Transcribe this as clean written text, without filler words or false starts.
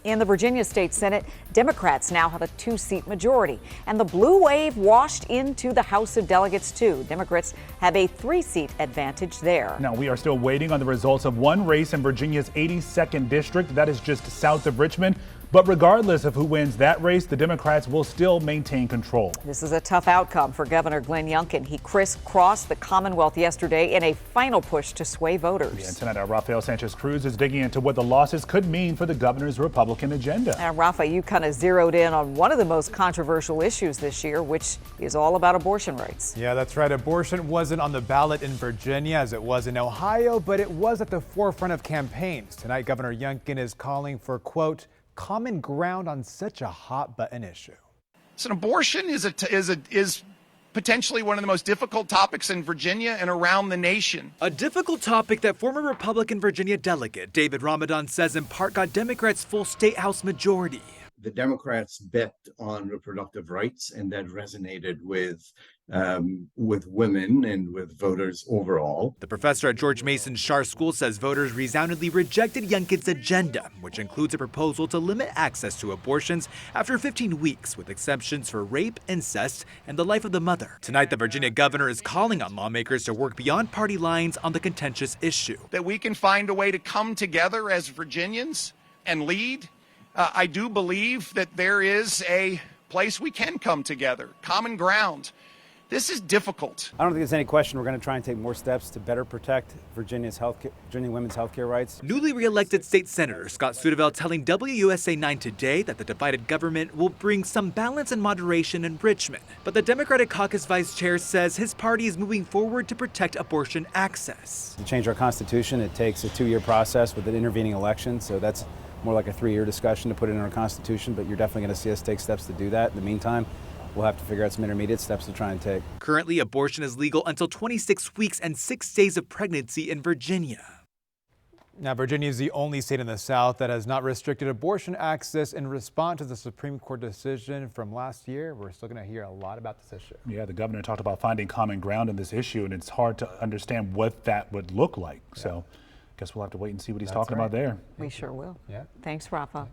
In the Virginia State Senate, Democrats now have a 2-seat majority, and the blue wave washed into the House of Delegates, too. Democrats have a 3-seat advantage there. Now, we are still waiting on the results of one race in Virginia's 82nd district. That is just south of Richmond. But regardless of who wins that race, the Democrats will still maintain control. This is a tough outcome for Governor Youngkin. He crisscrossed the Commonwealth yesterday in a final push to sway voters. And tonight, our Rafael Sanchez-Cruz is digging into what the losses could mean for the governor's Republican agenda. And Rafa, you kind of zeroed in on one of the most controversial issues this year, which is all about abortion rights. Yeah, that's right. Abortion wasn't on the ballot in Virginia as it was in Ohio, but it was at the forefront of campaigns. Tonight, Governor Youngkin is calling for, quote, common ground on such a hot button issue. So an abortion is potentially one of the most difficult topics in Virginia and around the nation. A difficult topic that former Republican Virginia delegate David Ramadan says in part got Democrats' full state house majority. The Democrats bet on reproductive rights, and that resonated with women and with voters overall. The professor at George Mason Schar School says voters resoundingly rejected Youngkin's agenda, which includes a proposal to limit access to abortions after 15 weeks, with exceptions for rape, incest, and the life of the mother. Tonight, the Virginia governor is calling on lawmakers to work beyond party lines on the contentious issue. That we can find a way to come together as Virginians and lead. I do believe that there is a place we can come together, common ground. This is difficult. I don't think there's any question we're going to try and take more steps to better protect Virginia women's health care rights. Newly re-elected state senator Scott Studeville telling WUSA 9 Today that the divided government will bring some balance and moderation in Richmond. But the Democratic caucus vice chair says his party is moving forward to protect abortion access. To change our Constitution, it takes a 2-year process with an intervening election, so that's more like a 3-year discussion to put it in our Constitution, but you're definitely going to see us take steps to do that. In the meantime, we'll have to figure out some intermediate steps to try and take. Currently, abortion is legal until 26 weeks and 6 days of pregnancy in Virginia. Now, Virginia is the only state in the South that has not restricted abortion access in response to the Supreme Court decision from last year. We're still going to hear a lot about this issue. Yeah, the governor talked about finding common ground in this issue, and it's hard to understand what that would look like. Yeah. So I guess we'll have to wait and see what he's talking about there. We sure will. Yeah. Thanks, Rafa.